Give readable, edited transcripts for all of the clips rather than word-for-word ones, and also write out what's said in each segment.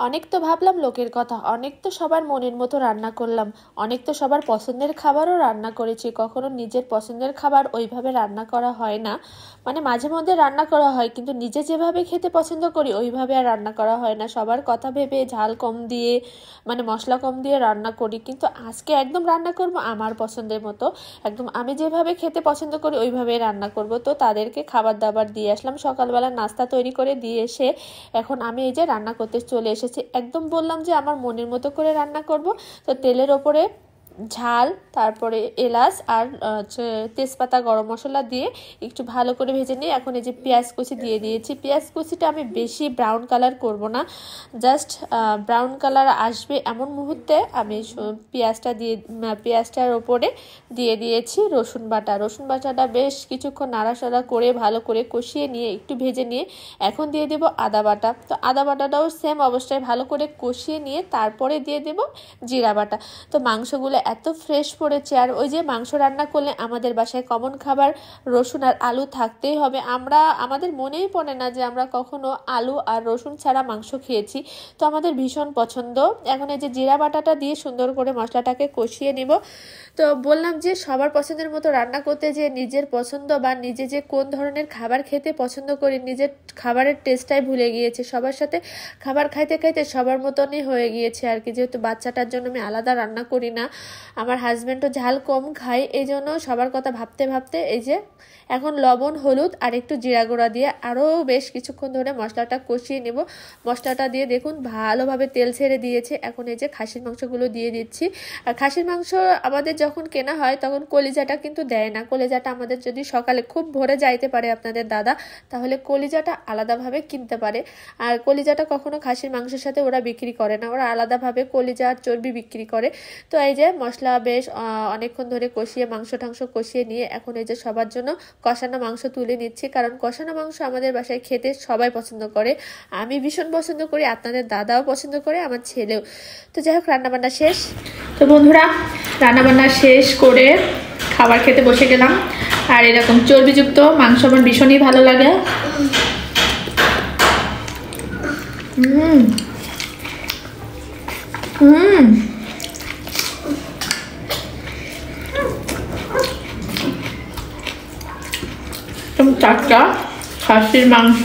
অনেক তো ভাবলাম লোকের কথা, অনেক তো সবার মনের মতো রান্না করলাম, অনেক তো সবার পছন্দের খাবারও রান্না করেছি। কখনো নিজের পছন্দের খাবার ওইভাবে রান্না করা হয় না, মানে মাঝে মধ্যে রান্না করা হয়, কিন্তু নিজে যেভাবে খেতে পছন্দ করি ওইভাবে আর রান্না করা হয় না। সবার কথা ভেবে ঝাল কম দিয়ে, মানে মশলা কম দিয়ে রান্না করি, কিন্তু আজকে একদম রান্না করব আমার পছন্দের মতো, একদম আমি যেভাবে খেতে পছন্দ করি ওইভাবেই রান্না করব। তো তাদেরকে খাবার দাবার দিয়ে আসলাম, সকালবেলা নাস্তা তৈরি করে দিয়ে এসে এখন আমি এই যে রান্না করতে চলে এসেছি। একদম বললাম যে আমার মনের মতো করে রান্না করব। তো তেলের ওপরে ঝাল, তারপরে এলাচ আর তেজপাতা, গরম মশলা দিয়ে একটু ভালো করে ভেজে নিয়ে এখন এই যে পেঁয়াজ কুচি দিয়ে দিয়েছি। পেঁয়াজ কুচিটা আমি বেশি ব্রাউন কালার করব না, জাস্ট ব্রাউন কালার আসবে এমন মুহূর্তে আমি পেঁয়াজটার ওপরে দিয়ে দিয়েছি রসুন বাটা। রসুন বাটাটা বেশ কিছুক্ষণ নাড়াচাড়া করে ভালো করে কষিয়ে নিয়ে একটু ভেজে নিয়ে এখন দিয়ে দেব আদা বাটা। তো আদা বাটাটাও সেম অবস্থায় ভালো করে কষিয়ে নিয়ে তারপরে দিয়ে দেব জিরা বাটা। তো মাংসগুলো এত ফ্রেশ পড়েছে, আর ওই যে মাংস রান্না করলে আমাদের বাসায় কমন খাবার রসুন আর আলু থাকতেই হবে। আমাদের মনেই পড়ে না যে আমরা কখনো আলু আর রসুন ছাড়া মাংস খেয়েছি, তো আমাদের ভীষণ পছন্দ। এখন এই যে জিরা বাটাটা দিয়ে সুন্দর করে মশলাটাকে কষিয়ে নিব। তো বললাম যে সবার পছন্দের মতো রান্না করতে, যে নিজের পছন্দ বা নিজে যে কোন ধরনের খাবার খেতে পছন্দ করি নিজের খাবারের টেস্টটাই ভুলে গিয়েছে। সবার সাথে খাবার খাইতে খাইতে সবার মতনই হয়ে গিয়েছে আর কি। যেহেতু বাচ্চাটার জন্য আমি আলাদা রান্না করি না, আমার হাজব্যান্ডও ঝাল কম খায়, এই জন্য সবার কথা ভাবতে ভাবতে এই যে এখন লবণ, হলুদ আর একটু জিরা গুঁড়া দিয়ে আরও বেশ কিছুক্ষণ ধরে মশলাটা কষিয়ে নেব। মশলাটা দিয়ে দেখুন ভালোভাবে তেল ছেড়ে দিয়েছে। এখন এই যে খাসির মাংসগুলো দিয়ে দিচ্ছি। আর খাসির মাংস আমাদের যখন কেনা হয় তখন কলিজাটা কিন্তু দেয় না। কলিজাটা আমাদের যদি সকালে খুব ভোরে যাইতে পারে আপনাদের দাদা, তাহলে কলিজাটা আলাদাভাবে কিনতে পারে। আর কলিজাটা কখনো খাসির মাংসের সাথে ওরা বিক্রি করে না, ওরা আলাদাভাবে কলিজা আর চর্বি বিক্রি করে। তো এই যে মশলা বেশ অনেকক্ষণ ধরে কষিয়ে মাংস কষিয়ে নিয়ে এখন এই যে সবার জন্য কষানো মাংস তুলে নিচ্ছি, কারণ কষানো মাংস আমাদের বাসায় খেতে সবাই পছন্দ করে। আমি ভীষণ পছন্দ করি, আপনাদের দাদাও পছন্দ করে, আমার ছেলেও। তো যাই হোক রান্নাবান্না শেষ। তো বন্ধুরা রান্নাবান্না শেষ করে খাবার খেতে বসে গেলাম। আর এরকম চর্বিযুক্ত মাংস আমার ভীষণই ভালো লাগে। টাটকা খাসির মাংস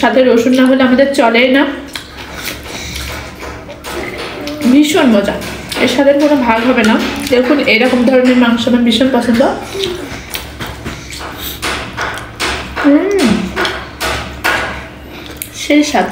সাথে রসুন না হলে আমাদের চলেই না, ভীষণ মজা, এর সাথে কোনো ভাগ হবে না। দেখুন এরকম ধরনের মাংস আমার ভীষণ পছন্দ। সেই স্বাদ।